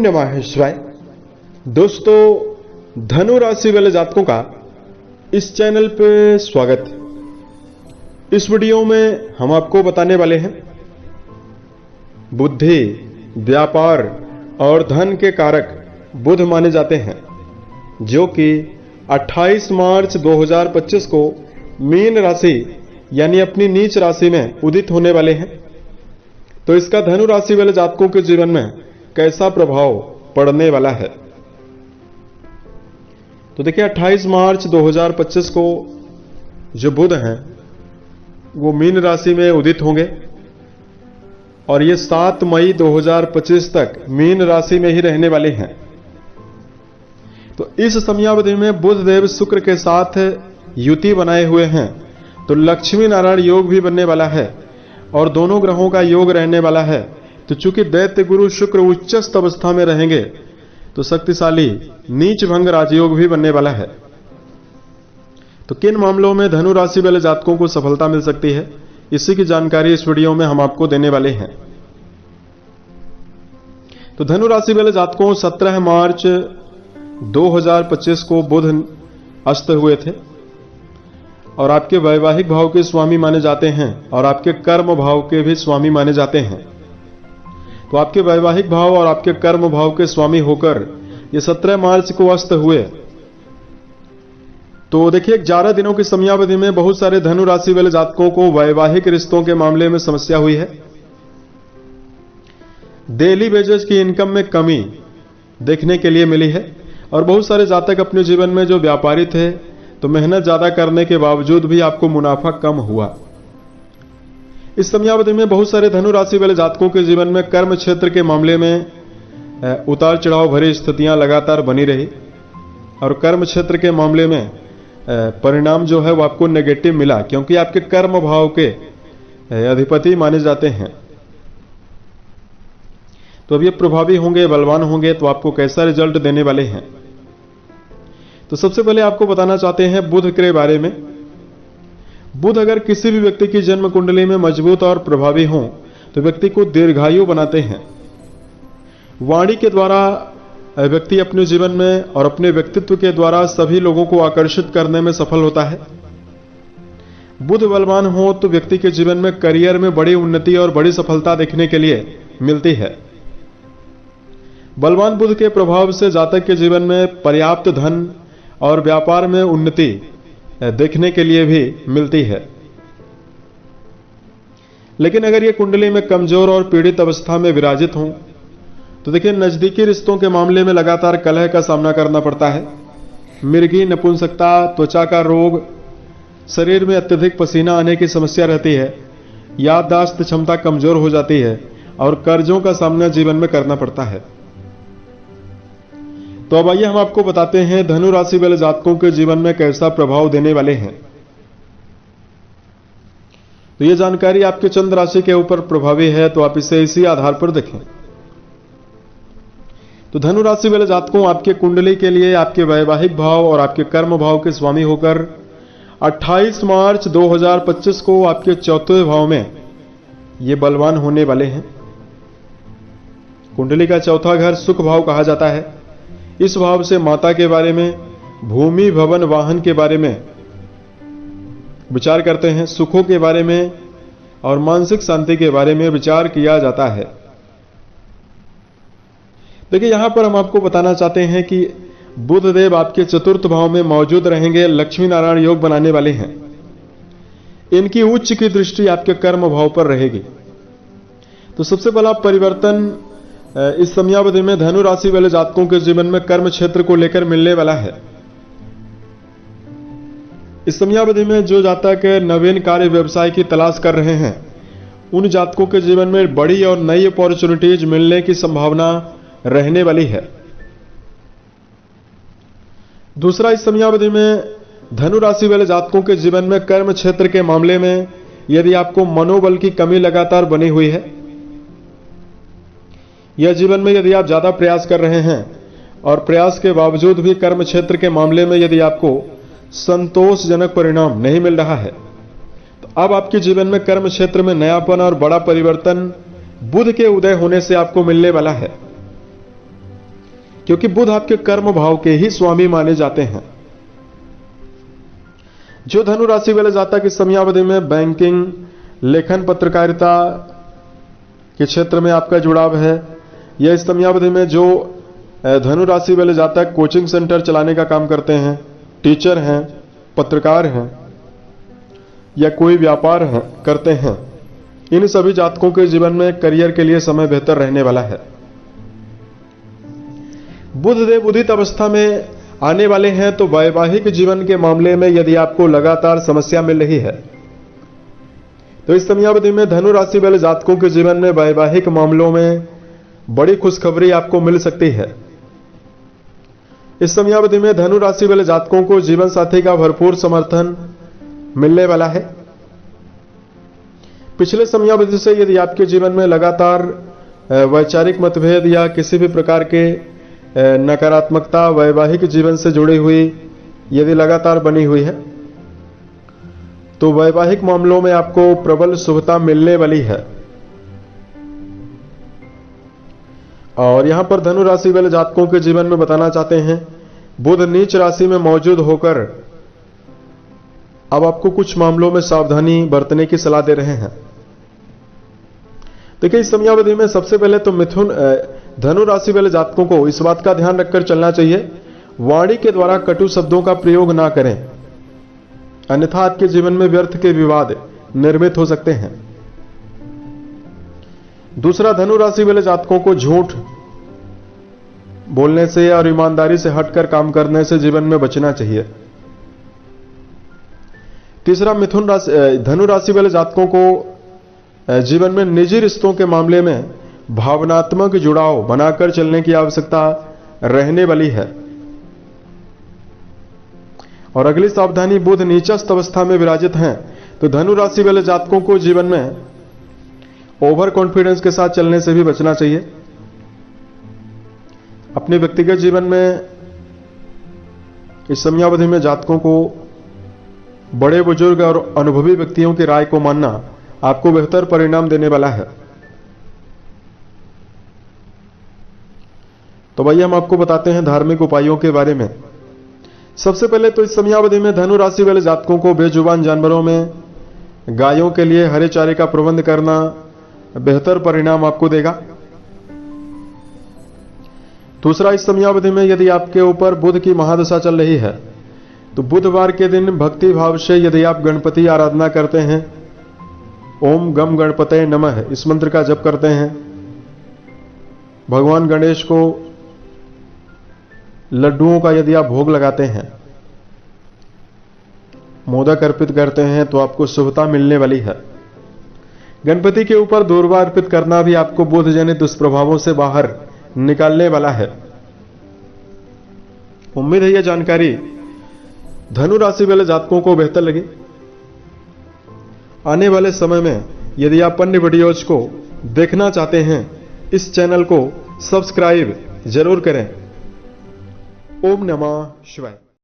नमः शिवाय। दोस्तों, धनु राशि वाले जातकों का इस चैनल पे स्वागत है। इस वीडियो में हम आपको बताने वाले हैं बुद्धि, व्यापार और धन के कारक बुध माने जाते हैं, जो कि 28 मार्च 2025 को मीन राशि यानी अपनी नीच राशि में उदित होने वाले हैं। तो इसका धनु राशि वाले जातकों के जीवन में कैसा प्रभाव पड़ने वाला है। तो देखिए, 28 मार्च 2025 को जो बुध हैं वो मीन राशि में उदित होंगे और ये 7 मई 2025 तक मीन राशि में ही रहने वाले हैं। तो इस समयावधि में बुध देव शुक्र के साथ युति बनाए हुए हैं, तो लक्ष्मी नारायण योग भी बनने वाला है और दोनों ग्रहों का योग रहने वाला है। तो चूंकि दैत्य गुरु शुक्र उच्चस्थ अवस्था में रहेंगे, तो शक्तिशाली नीच भंग राजयोग भी बनने वाला है। तो किन मामलों में धनु राशि वाले जातकों को सफलता मिल सकती है, इसी की जानकारी इस वीडियो में हम आपको देने वाले हैं। तो धनु राशि वाले जातकों 17 मार्च 2025 को बुध अस्त हुए थे और आपके वैवाहिक भाव के स्वामी माने जाते हैं और आपके कर्म भाव के भी स्वामी माने जाते हैं। तो आपके वैवाहिक भाव और आपके कर्म भाव के स्वामी होकर ये 17 मार्च को अस्त हुए। तो देखिए, 11 दिनों की समयावधि में बहुत सारे धनु राशि वाले जातकों को वैवाहिक रिश्तों के मामले में समस्या हुई है। डेली वेजेस की इनकम में कमी देखने के लिए मिली है और बहुत सारे जातक अपने जीवन में जो व्यापारी थे, तो मेहनत ज्यादा करने के बावजूद भी आपको मुनाफा कम हुआ। इस समयावधि में बहुत सारे धनु राशि वाले जातकों के जीवन में कर्म क्षेत्र के मामले में उतार चढ़ाव भरी स्थितियां लगातार बनी रही और कर्म क्षेत्र के मामले में परिणाम जो है वो आपको नेगेटिव मिला, क्योंकि आपके कर्म भाव के अधिपति माने जाते हैं। तो अब ये प्रभावी होंगे, बलवान होंगे, तो आपको कैसा रिजल्ट देने वाले हैं। तो सबसे पहले आपको बताना चाहते हैं बुध के बारे में। बुध अगर किसी भी व्यक्ति की जन्म कुंडली में मजबूत और प्रभावी हो तो व्यक्ति को दीर्घायु बनाते हैं। वाणी के द्वारा व्यक्ति अपने जीवन में और अपने व्यक्तित्व के द्वारा सभी लोगों को आकर्षित करने में सफल होता है। बुध बलवान हो तो व्यक्ति के जीवन में करियर में बड़ी उन्नति और बड़ी सफलता देखने के लिए मिलती है। बलवान बुध के प्रभाव से जातक के जीवन में पर्याप्त धन और व्यापार में उन्नति देखने के लिए भी मिलती है। लेकिन अगर ये कुंडली में कमजोर और पीड़ित अवस्था में विराजित हों तो देखिए, नजदीकी रिश्तों के मामले में लगातार कलह का सामना करना पड़ता है। मिर्गी, नपुंसकता, त्वचा का रोग, शरीर में अत्यधिक पसीना आने की समस्या रहती है, याददाश्त क्षमता कमजोर हो जाती है और कर्जों का सामना जीवन में करना पड़ता है। तो अब आइए हम आपको बताते हैं धनु राशि वाले जातकों के जीवन में कैसा प्रभाव देने वाले हैं। तो यह जानकारी आपके चंद्र राशि के ऊपर प्रभावी है, तो आप इसे इसी आधार पर देखें। तो धनु राशि वाले जातकों, आपके कुंडली के लिए आपके वैवाहिक भाव और आपके कर्म भाव के स्वामी होकर 28 मार्च 2025 को आपके चौथे भाव में ये बलवान होने वाले हैं। कुंडली का चौथा घर सुख भाव कहा जाता है। इस भाव से माता के बारे में, भूमि, भवन, वाहन के बारे में विचार करते हैं, सुखों के बारे में और मानसिक शांति के बारे में विचार किया जाता है। देखिए, यहां पर हम आपको बताना चाहते हैं कि बुध देव आपके चतुर्थ भाव में मौजूद रहेंगे, लक्ष्मी नारायण योग बनाने वाले हैं। इनकी उच्च की दृष्टि आपके कर्म भाव पर रहेगी। तो सबसे बड़ा परिवर्तन इस समयावधि में धनु राशि वाले जातकों के जीवन में कर्म क्षेत्र को लेकर मिलने वाला है। इस समयावधि में जो जातक नवीन कार्य व्यवसाय की तलाश कर रहे हैं, उन जातकों के जीवन में बड़ी और नई अपॉर्चुनिटीज मिलने की संभावना रहने वाली है। दूसरा, इस समयावधि में धनु राशि वाले जातकों के जीवन में कर्म क्षेत्र के मामले में यदि आपको मनोबल की कमी लगातार बनी हुई है, यह जीवन में यदि आप ज्यादा प्रयास कर रहे हैं और प्रयास के बावजूद भी कर्म क्षेत्र के मामले में यदि आपको संतोषजनक परिणाम नहीं मिल रहा है, तो अब आपके जीवन में कर्म क्षेत्र में नयापन और बड़ा परिवर्तन बुध के उदय होने से आपको मिलने वाला है। क्योंकि बुध आपके कर्म भाव के ही स्वामी माने जाते हैं। जो धनु राशि वाले जातक इस समयावधि में बैंकिंग, लेखन, पत्रकारिता के क्षेत्र में आपका जुड़ाव है, या इस समयावधि में जो धनु राशि वाले जातक कोचिंग सेंटर चलाने का काम करते हैं, टीचर हैं, पत्रकार हैं, या कोई व्यापार करते हैं, इन सभी जातकों के जीवन में करियर के लिए समय बेहतर रहने वाला है। बुध देव उदित अवस्था में आने वाले हैं, तो वैवाहिक जीवन के मामले में यदि आपको लगातार समस्या मिल रही है तो इस समयावधि में धनु राशि वाले जातकों के जीवन में वैवाहिक मामलों में बड़ी खुशखबरी आपको मिल सकती है। इस समयावधि में धनु राशि वाले जातकों को जीवन साथी का भरपूर समर्थन मिलने वाला है। पिछले समयावधि से यदि आपके जीवन में लगातार वैचारिक मतभेद या किसी भी प्रकार के नकारात्मकता वैवाहिक जीवन से जुड़ी हुई यदि लगातार बनी हुई है, तो वैवाहिक मामलों में आपको प्रबल शुभता मिलने वाली है। और यहां पर धनु राशि वाले जातकों के जीवन में बताना चाहते हैं, बुध नीच राशि में मौजूद होकर अब आपको कुछ मामलों में सावधानी बरतने की सलाह दे रहे हैं। देखिए, इस समयावधि में सबसे पहले तो धनु राशि वाले जातकों को इस बात का ध्यान रखकर चलना चाहिए, वाणी के द्वारा कटु शब्दों का प्रयोग ना करें, अन्यथा आपके जीवन में व्यर्थ के विवाद निर्मित हो सकते हैं। दूसरा, धनु राशि वाले जातकों को झूठ बोलने से और ईमानदारी से हटकर काम करने से जीवन में बचना चाहिए। तीसरा, धनु राशि वाले जातकों को जीवन में निजी रिश्तों के मामले में भावनात्मक जुड़ाव बनाकर चलने की आवश्यकता रहने वाली है। और अगली सावधानी, बुध नीचस्थ अवस्था में विराजित हैं, तो धनु राशि वाले जातकों को जीवन में ओवर कॉन्फिडेंस के साथ चलने से भी बचना चाहिए। अपने व्यक्तिगत जीवन में इस समयावधि में जातकों को बड़े बुजुर्ग और अनुभवी व्यक्तियों की राय को मानना आपको बेहतर परिणाम देने वाला है। तो भैया हम आपको बताते हैं धार्मिक उपायों के बारे में। सबसे पहले तो इस समयावधि में धनु राशि वाले जातकों को बेजुबान जानवरों में गायों के लिए हरे चारे का प्रबंध करना बेहतर परिणाम आपको देगा। दूसरा, इस समयावधि में यदि आपके ऊपर बुध की महादशा चल रही है, तो बुधवार के दिन भक्ति भाव से यदि आप गणपति आराधना करते हैं, ओम गम गणपते नमः इस मंत्र का जप करते हैं, भगवान गणेश को लड्डुओं का यदि आप भोग लगाते हैं, मोदक अर्पित करते हैं, तो आपको शुभता मिलने वाली है। गणपति के ऊपर दूर्वा अर्पित करना भी आपको बुध जनित दुष्प्रभावों से बाहर निकालने वाला है। उम्मीद है यह जानकारी धनु राशि वाले जातकों को बेहतर लगी। आने वाले समय में यदि आप अन्य वीडियोज को देखना चाहते हैं, इस चैनल को सब्सक्राइब जरूर करें। ओम नमः शिवाय।